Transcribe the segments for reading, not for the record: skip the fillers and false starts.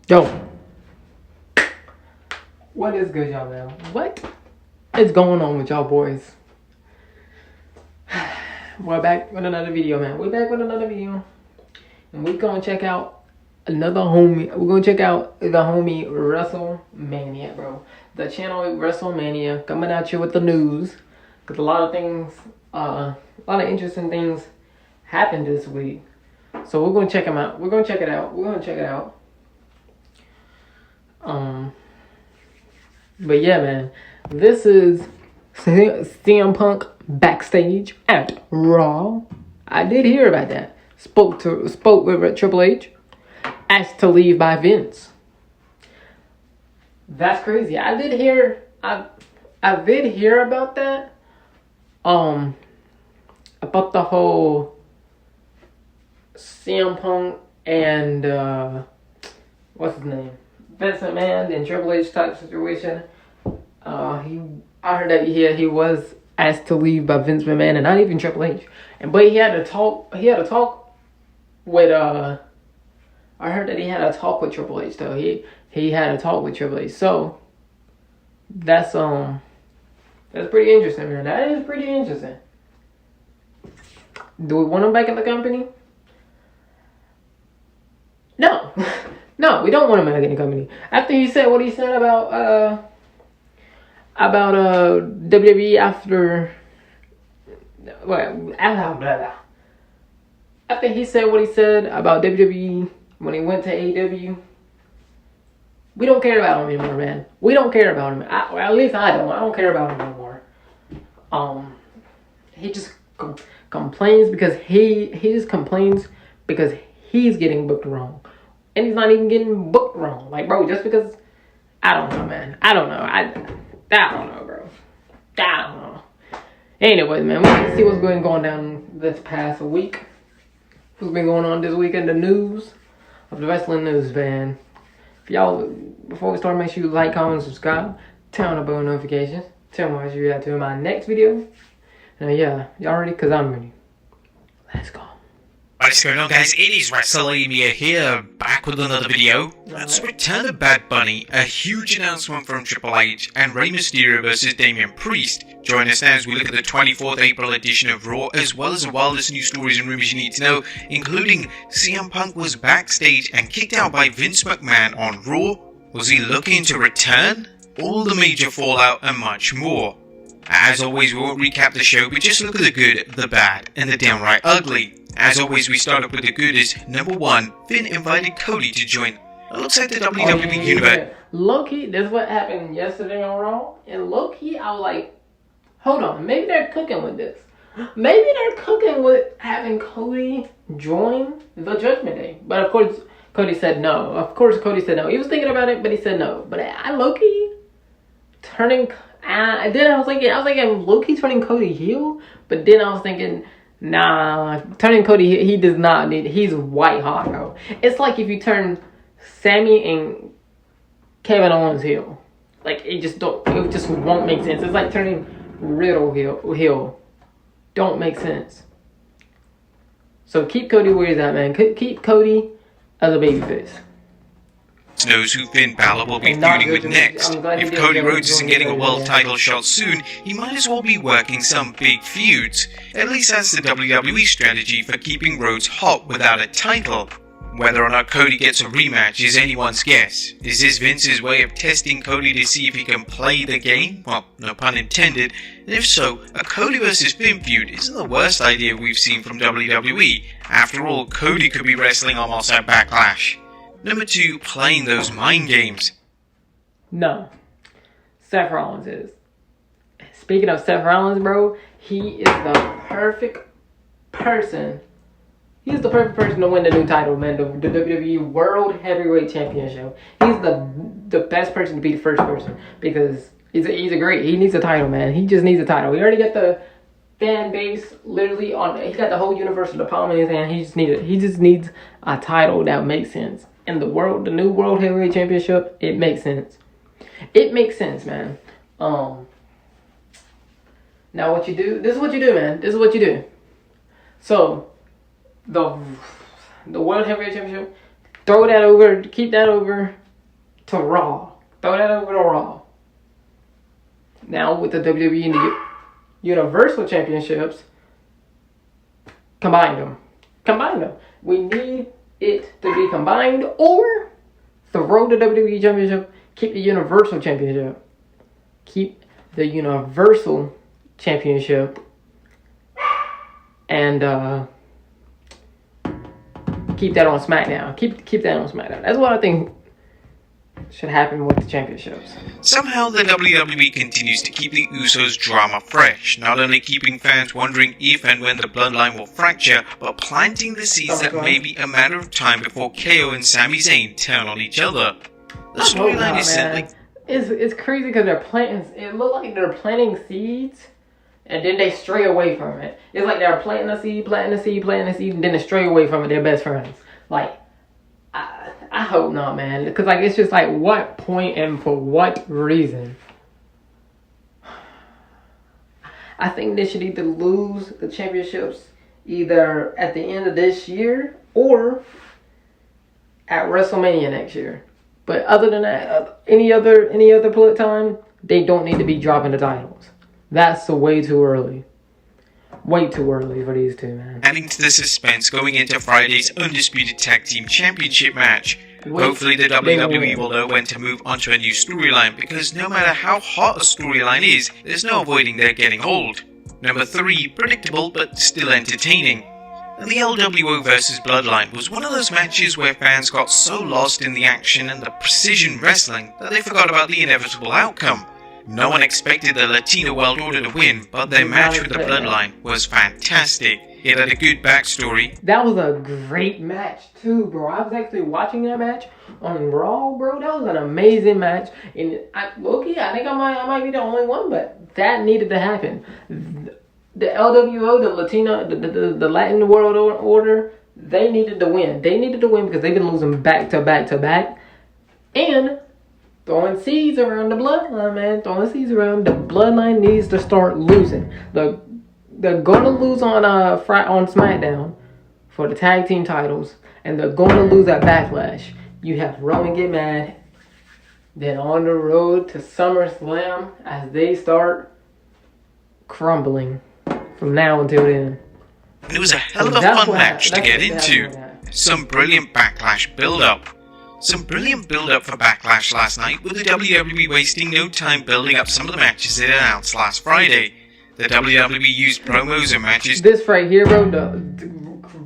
Yo, what is good, y'all, man? What is going on with y'all boys? We're back with another video, man. We're back with another video. And we're gonna check out another homie. We're gonna check out the homie Wrestlemaina, bro. The channel Wrestlemaina coming at you with the news. Because a lot of things, a lot of interesting things happened this week. So we're gonna check them out. We're gonna check it out. But yeah, man, this is CM Punk backstage at Raw. I did hear about that. Spoke with Triple H, asked to leave by Vince. That's crazy. I did hear about that. About the whole CM Punk and what's his name? Vince McMahon and Triple H type situation. I heard that he was asked to leave by Vince McMahon and not even Triple H. But he had a talk. He had a talk with I heard that he had a talk with Triple H though. He had a talk with Triple H. So that's pretty interesting, man. That is pretty interesting. Do we want him back in the company? No. No, we don't want him back in the company. After he said what he said about WWE after he said what he said about WWE when he went to AEW, we don't care about him anymore, man. We don't care about him. At least I don't. I don't care about him anymore. He just complains because he just complains because he's getting booked wrong. And he's not even getting booked wrong. Like, bro, just because... I don't know, man. I don't know. I don't know, bro. I don't know. Anyways, man, we can see what's going down this past week. What's been going on this week in the news of the wrestling news, man. If y'all, before we start, make sure you like, comment, subscribe. Turn on the bell notifications. Tell me what you got to in my next video. And yeah, y'all ready? Because I'm ready. Let's go. What's going on, guys? It is Wrestlemaina here, back with another video. That's Return of Bad Bunny, a huge announcement from Triple H, and Rey Mysterio vs Damian Priest. Join us now as we look at the 24th April edition of Raw, as well as the wildest news stories and rumors you need to know, including CM Punk was backstage and kicked out by Vince McMahon on Raw. Was he looking to return? All the major fallout and much more. As always, we won't recap the show, but just look at the good, the bad, and the downright ugly. As always, we start up with the good is, number one, Finn invited Cody to join. It looks like the WWE Universe. Low-key, this is what happened yesterday on Raw. And low-key, I was like, hold on, maybe they're cooking with this. Maybe they're cooking with having Cody join the Judgment Day. But of course, Cody said no. He was thinking about it, but he said no. But I low-key turning... then I was thinking, low-key turning Cody heel. But then I was thinking... Nah, turning Cody, he does not need. He's white hot, bro. It's like if you turn Sammy and Kevin Owens heel. Like it just won't make sense. It's like turning Riddle heel. Don't make sense. So keep Cody where he's at, man. Keep Cody as a babyface. Knows who Finn Balor will be feuding with next. If Cody Rhodes isn't getting a world title shot soon, he might as well be working some big feuds. At least that's the WWE strategy for keeping Rhodes hot without a title. Whether or not Cody gets a rematch is anyone's guess. Is this Vince's way of testing Cody to see if he can play the game? Well, no pun intended. And if so, a Cody vs Finn feud isn't the worst idea we've seen from WWE. After all, Cody could be wrestling almost at Backlash. Number two, playing those mind games. No. Seth Rollins is. Speaking of Seth Rollins, bro, he is the perfect person. He's the perfect person to win the new title, man. The WWE World Heavyweight Championship. He's the best person to be the first person. Because he's a great... He needs a title, man. He just needs a title. He already got the fan base literally on... He got the whole universe in the palm of his hand. He just needs a title that makes sense. In the new World Heavyweight Championship, it makes sense. It makes sense, man. Now what you do, this is what you do, man. This is what you do. So, the World Heavyweight Championship, throw that over, keep that over to Raw. Throw that over to Raw. Now with the WWE and the Universal Championships, combine them. Combine them. We need it to be combined, or throw the WWE Championship, keep the Universal Championship. Keep the Universal Championship and keep that on SmackDown. Keep that on SmackDown. That's what I think should happen with the championships. Somehow the WWE continues to keep the Usos drama fresh, not only keeping fans wondering if and when the bloodline will fracture, but planting the seeds that may be a matter of time before KO and Sami Zayn turn on each other. The storyline is simply... It's crazy because they're planting... It looks like they're planting seeds, and then they stray away from it. It's like they're planting a seed, and then they stray away from it. They're best friends. Like, I hope not, man. Because, like, it's just like, what point and for what reason? I think they should either lose the championships either at the end of this year or at WrestleMania next year. But other than that, any other time, they don't need to be dropping the titles. That's way too early. Way too early for these two, man. Adding to the suspense going into Friday's Undisputed Tag Team Championship match. Hopefully the WWE will know when to move on to a new storyline, because no matter how hot a storyline is, there's no avoiding their getting old. Number 3, predictable but still entertaining. The LWO vs Bloodline was one of those matches where fans got so lost in the action and the precision wrestling that they forgot about the inevitable outcome. No one expected the Latino World Order to win, but their match with the Bloodline was fantastic. It had a good backstory. That was a great match too, bro. I was actually watching that match on Raw, bro. That was an amazing match. And low-key, I think I might be the only one, but that needed to happen. The LWO, the Latino, the Latin World Order, they needed to win. They needed to win because they've been losing back to back to back. And throwing seeds around the bloodline, man. Throwing seeds around. The bloodline needs to start losing. They're gonna lose on SmackDown for the tag team titles, and they're gonna lose at Backlash. You have Roman get mad, then on the road to SummerSlam as they start crumbling from now until then. It was a hell of a fun match to get into. Some brilliant Backlash build-up. Some brilliant build-up for Backlash last night, with the WWE wasting no time building up some of the matches it announced last Friday. The WWE used promos and matches. This right here, bro, the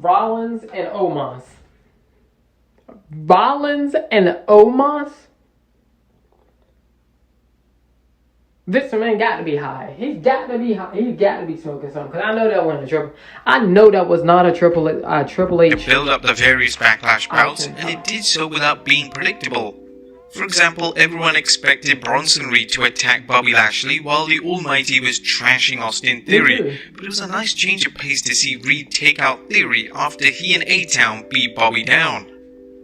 Rollins and Omos. Rollins and Omos? Vince McMahon got to be high. He's got to be high. He's got to be smoking something. Because I know that wasn't a triple. I know that was not a Triple H. To build up the various Backlash bouts, and it did so without being predictable. For example, everyone expected Bronson Reed to attack Bobby Lashley while the Almighty was trashing Austin Theory. But it was a nice change of pace to see Reed take out Theory after he and A-Town beat Bobby down.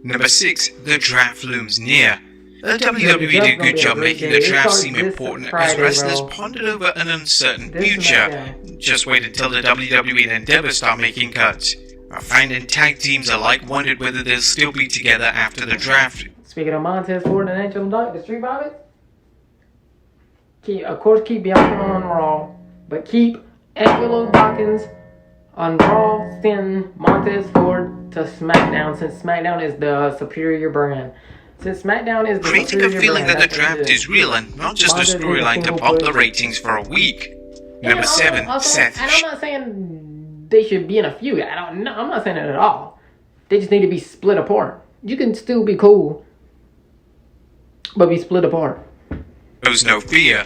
Number 6, the draft looms near. The WWE did a good job making the draft seem important as wrestlers pondered over an uncertain future. Just wait until the WWE and Endeavor start making cuts. Our fan and tag teams alike wondered whether they'll still be together after the draft. Speaking of Montez Ford and Angel Dunk, the Street Profits, keep Bianca on Raw, but keep Angelo Dawkins on Raw, send Montez Ford to SmackDown, since SmackDown is the superior brand. Since SmackDown is the creating a feeling that the draft is real and not just a storyline to pop the ratings for a week. Number 7, Seth. And I'm not saying they should be in a feud. I'm not saying that at all. They just need to be split apart. You can still be cool, but be split apart. There's no fear.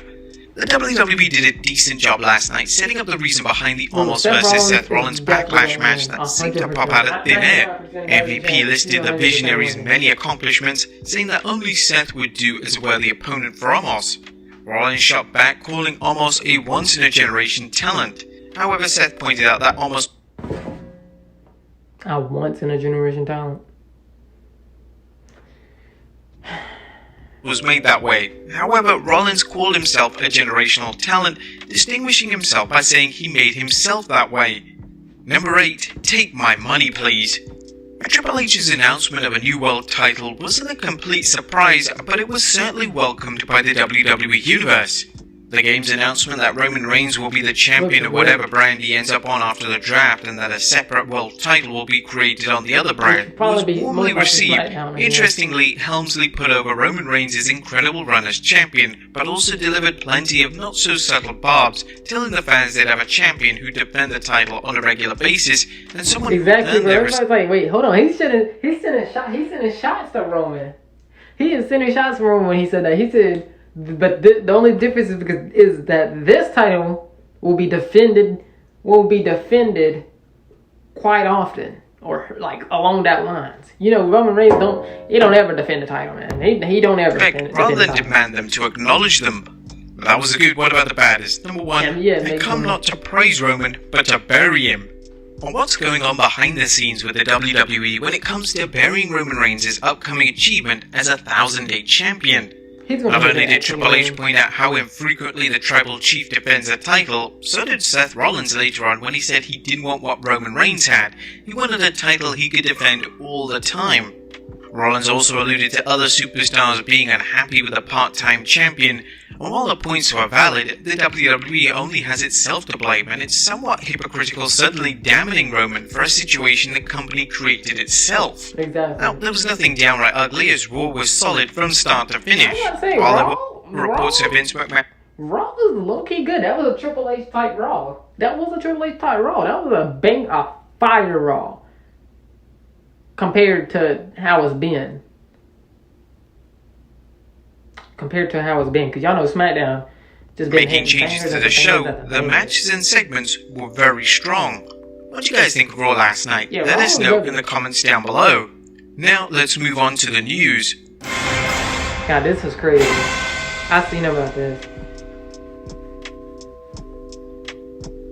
The WWE did a decent job last night setting up the reason behind the Omos vs Seth Rollins Backlash match that seemed to pop out of thin air. MVP listed the Visionary's many accomplishments, saying that only Seth would do as a worthy opponent for Omos. Rollins shot back, calling Omos a once-in-a-generation talent. However, Seth pointed out that Omos a once-in-a-generation talent was made that way. However, Rollins called himself a generational talent, distinguishing himself by saying he made himself that way. Number 8, take my money please. Triple H's announcement of a new world title wasn't a complete surprise, but it was certainly welcomed by the WWE Universe. The game's announcement that Roman Reigns will be the champion of whatever brand he ends up on after the draft, and that a separate world title will be created on the other brand, was warmly received. Interestingly, Helmsley put over Roman Reigns' incredible run as champion, but also delivered plenty of not-so-subtle barbs, telling the fans they'd have a champion who'd defend the title on a regular basis, and someone who exactly, earned their respect. Like, wait, hold on, he's sending shots to Roman. He is sending shots to Roman when he said that. He said, but the only difference is that this title will be defended quite often, or like along that lines. You know, Roman Reigns don't ever defend the title, man. He don't ever defend rather the than title. demand them to acknowledge them. That was a good. What about the baddest? Number one, they come not to praise Roman, but to bury him. Well, what's going on behind the scenes with the WWE when it comes to burying Roman Reigns' upcoming achievement as a 1,000-day champion? Not only did Triple H point out how infrequently the Tribal Chief defends a title, so did Seth Rollins later on when he said he didn't want what Roman Reigns had. He wanted a title he could defend all the time. Rollins also alluded to other superstars being unhappy with a part-time champion, and while the points were valid, the WWE only has itself to blame, and it's somewhat hypocritical suddenly damning Roman for a situation the company created itself. Exactly. Now, there was nothing downright ugly, as Raw was solid from start to finish. I'm not saying While there were reports of Vince McMahon... Raw was low-key good. That was a Triple H type Raw. That was a fire Raw. Compared to how it's been. Because y'all know SmackDown just been making changes to the show, the matches and segments were very strong. What do you guys think of Raw last night? Let us know in the comments down below. Now, let's move on to the news. God, this is crazy. I seen about this.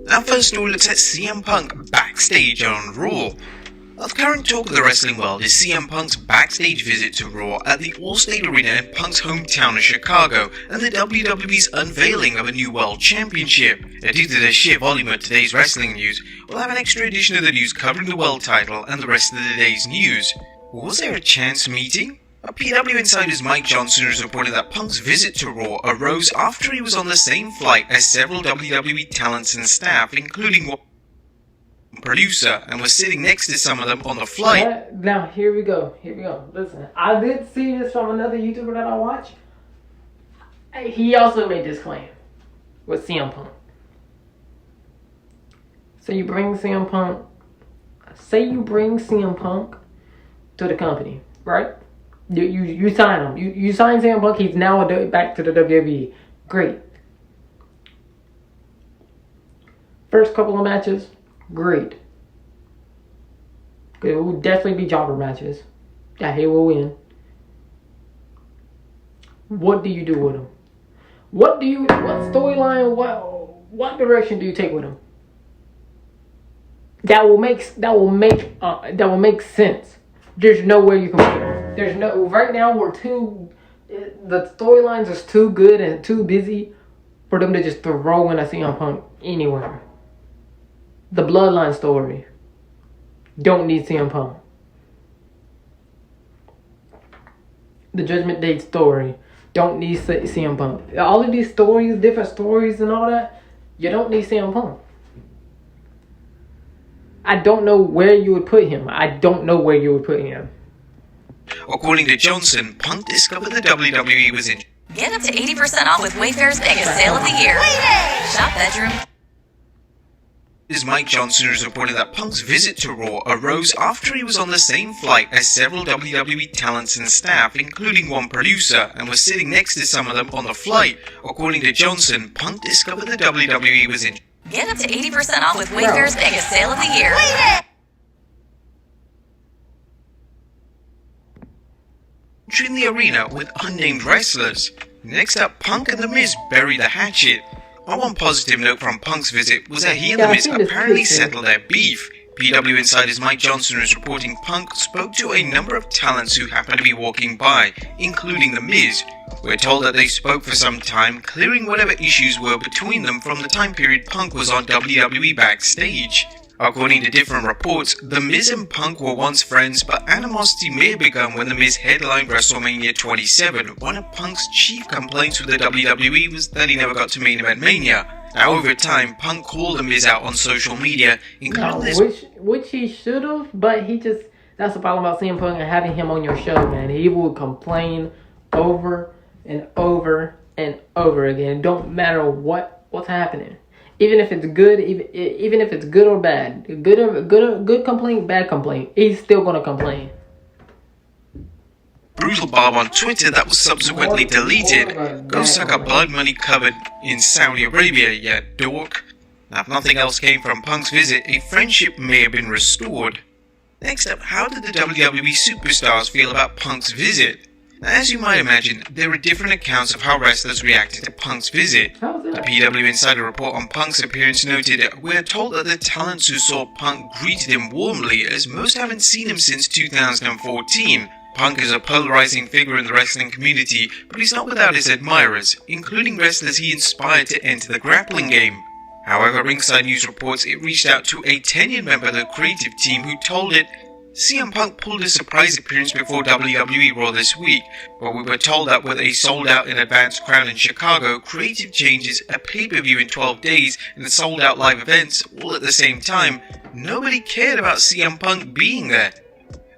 Now, first of all, looks at CM Punk backstage on Raw. The current talk of the wrestling world is CM Punk's backstage visit to Raw at the Allstate Arena in Punk's hometown of Chicago, and the WWE's unveiling of a new World Championship. Due to the sheer volume of today's wrestling news, we'll have an extra edition of the news covering the world title and the rest of the day's news. Was there a chance meeting? PW Insider's Mike Johnson has reported that Punk's visit to Raw arose after he was on the same flight as several WWE talents and staff, including one producer, and was sitting next to some of them on the flight. Now, here we go. Listen, I did see this from another YouTuber that I watch. He also made this claim with CM Punk. So you bring CM Punk. Say you bring CM Punk to the company, right? You sign him. You sign CM Punk. He's now back to the WWE. Great. First couple of matches, great. It will definitely be jobber matches that he will win. What do you do with him? What storyline? What direction do you take with him? That will make sense. There's nowhere you can put him. Right now the storylines is too good and too busy for them to just throw in a CM Punk anywhere. The Bloodline story don't need CM Punk. The Judgment Day story don't need CM Punk. All of these stories, different stories and all that, you don't need CM Punk. I don't know where you would put him. According to Johnson, Punk discovered the WWE was in. Get up to 80% off with Wayfair's biggest sale of the year. Shop bedroom. Mike Johnson has reported that Punk's visit to Raw arose after he was on the same flight as several WWE talents and staff, including one producer, and was sitting next to some of them on the flight. According to Johnson, Punk discovered the WWE was in. Get up to 80% off with Wayfair's biggest sale of the year. Entering the arena with unnamed wrestlers. Next up, Punk and The Miz bury the hatchet. One positive note from Punk's visit was that he and The Miz apparently settled their beef. PW Insider's Mike Johnson is reporting Punk spoke to a number of talents who happened to be walking by, including The Miz. We're told that they spoke for some time, clearing whatever issues were between them from the time period Punk was on WWE Backstage. According to different reports, The Miz and Punk were once friends, but animosity may have begun when The Miz headlined WrestleMania 27. One of Punk's chief complaints with the WWE was that he never got to main event Mania. Now, over time, Punk called The Miz out on social media, including this... Which he should have, but he just... That's the problem about CM Punk and having him on your show, man. He will complain over and over and over again. Don't matter what's happening. Even if it's good, even if it's good or bad, good complaint, bad complaint, he's still gonna complain. Brutal Bob on Twitter that was subsequently deleted. Go suck up blood money covered in Saudi Arabia, ya dork. Now, if nothing else came from Punk's visit, a friendship may have been restored. Next up, how did the WWE superstars feel about Punk's visit? Now, as you might imagine, there are different accounts of how wrestlers reacted to Punk's visit. The PW Insider report on Punk's appearance noted, "We are told that the talents who saw Punk greeted him warmly, as most haven't seen him since 2014. Punk is a polarizing figure in the wrestling community, but he's not without his admirers, including wrestlers he inspired to enter the grappling game." However, Ringside News reports it reached out to a tenured member of the creative team who told it, "CM Punk pulled a surprise appearance before WWE Raw this week, but we were told that with a sold-out in advance crowd in Chicago, creative changes, a pay-per-view in 12 days, and sold-out live events all at the same time, nobody cared about CM Punk being there."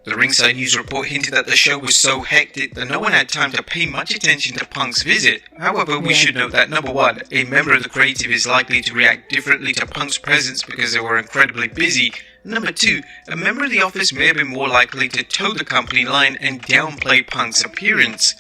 The Ringside News report hinted that the show was so hectic that no one had time to pay much attention to Punk's visit. However, we should note that, number one, a member of the creative is likely to react differently to Punk's presence because they were incredibly busy. Number two, a member of the office may have been more likely to toe the company line and downplay Punk's appearance.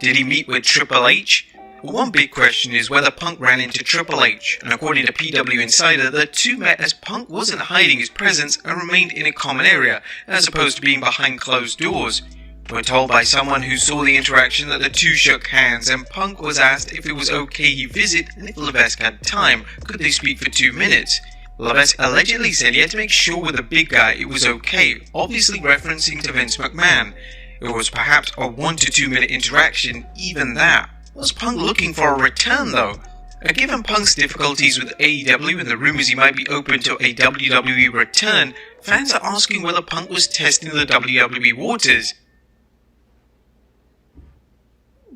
Did he meet with Triple H? One big question is whether Punk ran into Triple H, and according to PW Insider, the two met as Punk wasn't hiding his presence and remained in a common area, as opposed to being behind closed doors. We're told by someone who saw the interaction that the two shook hands, and Punk was asked if it was okay he visit and if Levesque had time, could they speak for 2 minutes. Levesque allegedly said he had to make sure with the big guy it was okay, obviously referencing to Vince McMahon. It was perhaps a 1 to 2 minute interaction, even that. Was Punk looking for a return though? Given Punk's difficulties with AEW and the rumors he might be open to a WWE return, fans are asking whether Punk was testing the WWE waters.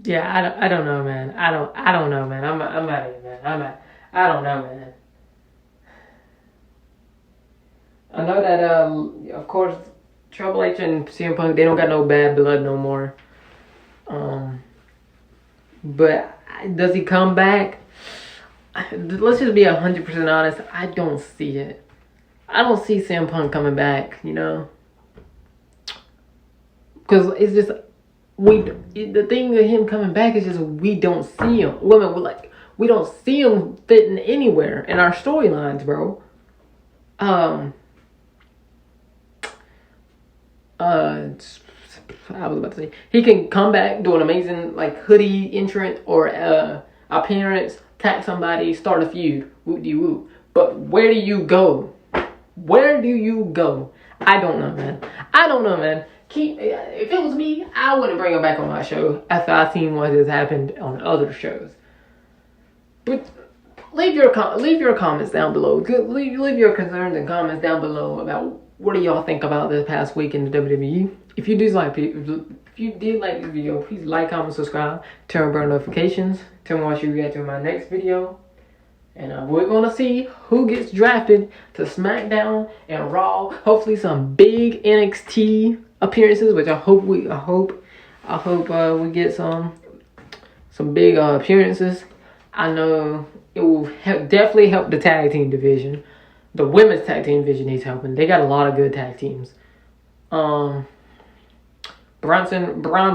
Yeah, I don't know, man. I don't know, man. I'm out of here, man. I don't know, man. I know that, of course, Triple H and CM Punk, they don't got no bad blood no more. But does he come back? Let's just be 100% honest. I don't see it. I don't see CM Punk coming back, you know? Because it's just, the thing with him coming back is just we don't see him. We don't see him fitting anywhere in our storylines, bro. I was about to say he can come back, do an amazing hoodie entrance or appearance, tag somebody, start a feud, whoop-de-whoop. But where do you go? Where do you go? I don't know, man. If it was me, I wouldn't bring him back on my show after I seen what has happened on other shows. But leave your comments down below. Leave your concerns and comments down below about what do y'all think about this past week in the WWE. If you did like this video, please like, comment, subscribe, turn on bell notifications. Tell me what you react to my next video. And we're going to see who gets drafted to SmackDown and Raw. Hopefully some big NXT appearances, which I hope we get some big appearances. I know it will definitely help the tag team division. The women's tag team division needs helping. They got a lot of good tag teams. Braun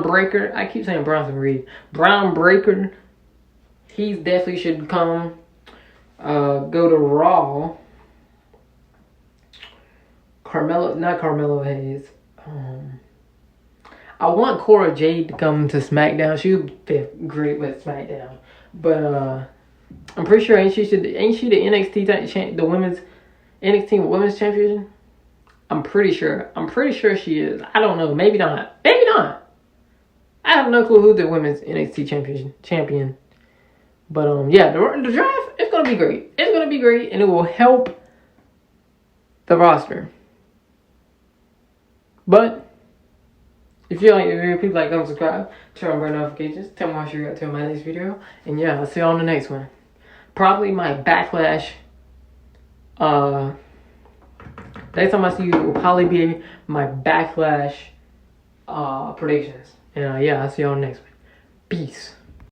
Breaker. I keep saying Bronson Reed. Braun Breaker. He definitely should come. Go to Raw. Not Carmelo Hayes. I want Cora Jade to come to SmackDown. She would fit great with SmackDown. But I'm pretty sure ain't she the NXT the women's NXT women's champion? I'm pretty sure she is. I don't know. Maybe not. I have no clue who the women's NXT champion. But yeah, the draft is gonna be great. It's gonna be great, and it will help the roster. But if you like the video, please like, comment, subscribe, turn on notifications, tell me how you got to my next video, and yeah, I'll see you on the next one. Probably my Backlash. Next time I see you, it will probably be my Backlash predictions. And yeah, I'll see you on the next one. Peace.